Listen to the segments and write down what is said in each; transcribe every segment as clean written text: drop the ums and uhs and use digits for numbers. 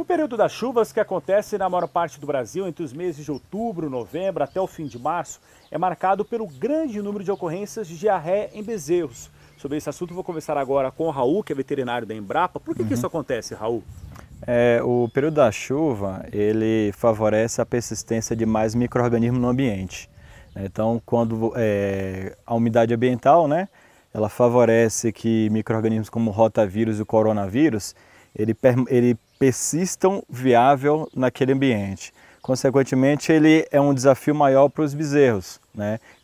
O período das chuvas, que acontece na maior parte do Brasil entre os meses de outubro, novembro até o fim de março, é marcado pelo grande número de ocorrências de diarreia em bezerros. Sobre esse assunto vou conversar agora com o Raul, que é veterinário da Embrapa. Por que isso acontece, Raul? O período da chuva, ele favorece a persistência de mais micro-organismos no ambiente. Então, quando a umidade ambiental, ela favorece que micro-organismos como o rotavírus e o coronavírus, ele persistam viável naquele ambiente. Consequentemente, ele é um desafio maior para os bezerros.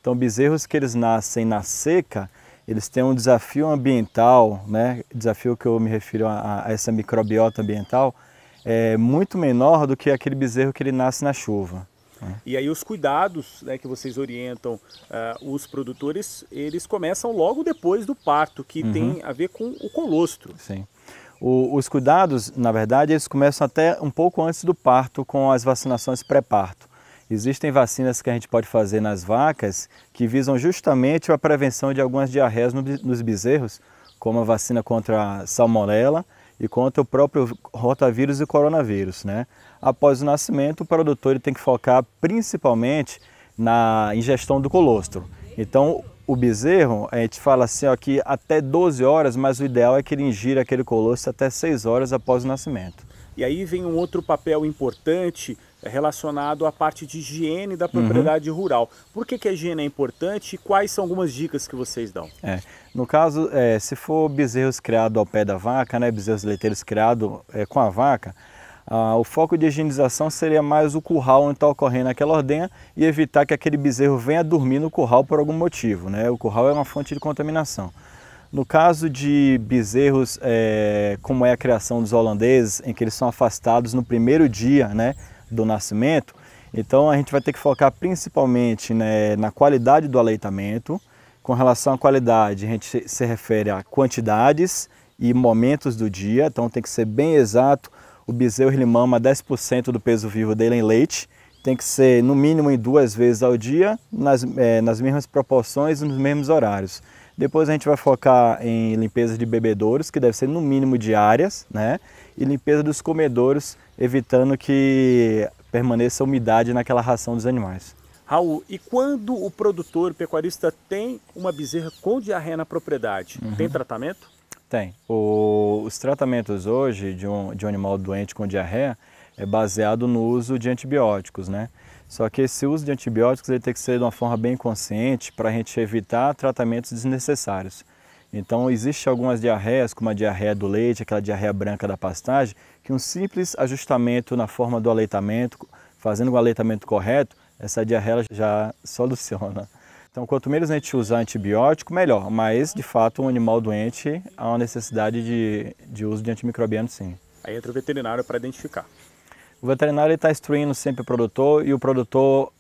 Então, bezerros que eles nascem na seca, eles têm um desafio ambiental, desafio que eu me refiro a essa microbiota ambiental, é muito menor do que aquele bezerro que ele nasce na chuva. E aí os cuidados que vocês orientam os produtores, eles começam logo depois do parto, que tem a ver com o colostro. Sim. Os cuidados, na verdade, eles começam até um pouco antes do parto com as vacinações pré-parto. Existem vacinas que a gente pode fazer nas vacas que visam justamente a prevenção de algumas diarreias nos bezerros, como a vacina contra a salmonela e contra o próprio rotavírus e coronavírus. Após o nascimento, o produtor ele tem que focar principalmente na ingestão do colostro. Então, o bezerro, a gente fala assim, que até 12 horas, mas o ideal é que ele ingira aquele colostro até 6 horas após o nascimento. E aí vem um outro papel importante relacionado à parte de higiene da propriedade rural. Por que a higiene é importante e quais são algumas dicas que vocês dão? No caso, se for bezerros criados ao pé da vaca, bezerros leiteiros criados com a vaca, o foco de higienização seria mais o curral onde está ocorrendo aquela ordenha e evitar que aquele bezerro venha dormir no curral por algum motivo. O curral é uma fonte de contaminação. No caso de bezerros, como é a criação dos holandeses, em que eles são afastados no primeiro dia do nascimento, então a gente vai ter que focar principalmente na qualidade do aleitamento. Com relação à qualidade, a gente se refere a quantidades e momentos do dia, então tem que ser bem exato. O bezerro ele mama 10% do peso vivo dele em leite, tem que ser no mínimo em 2 vezes ao dia, nas mesmas proporções e nos mesmos horários. Depois a gente vai focar em limpeza de bebedouros, que deve ser no mínimo diárias, e limpeza dos comedouros, evitando que permaneça umidade naquela ração dos animais. Raul, e quando o produtor, o pecuarista, tem uma bezerra com diarreia na propriedade, tem tratamento? Tem. Os tratamentos hoje de um animal doente com diarreia é baseado no uso de antibióticos, Só que esse uso de antibióticos ele tem que ser de uma forma bem consciente para a gente evitar tratamentos desnecessários. Então, existem algumas diarreias, como a diarreia do leite, aquela diarreia branca da pastagem, que um simples ajustamento na forma do aleitamento, fazendo o aleitamento correto, essa diarreia já soluciona. Então, quanto menos a gente usar antibiótico, melhor. Mas, de fato, um animal doente há uma necessidade de uso de antimicrobiano, sim. Aí entra o veterinário para identificar. O veterinário está instruindo sempre o produtor e o produtor,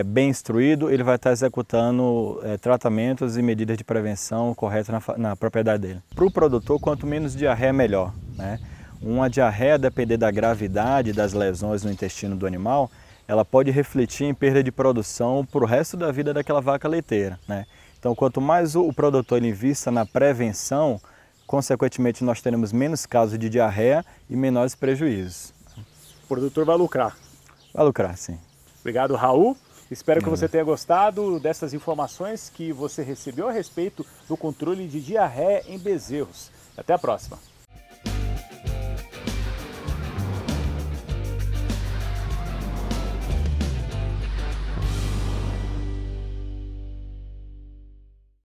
bem instruído, ele vai estar executando tratamentos e medidas de prevenção corretas na propriedade dele. Para o produtor, quanto menos diarreia, melhor. Uma diarreia, a depender da gravidade das lesões no intestino do animal, ela pode refletir em perda de produção para o resto da vida daquela vaca leiteira. Então, quanto mais o produtor ele invista na prevenção, consequentemente nós teremos menos casos de diarreia e menores prejuízos. O produtor vai lucrar. Vai lucrar, sim. Obrigado, Raul. Espero que você tenha gostado dessas informações que você recebeu a respeito do controle de diarreia em bezerros. Até a próxima.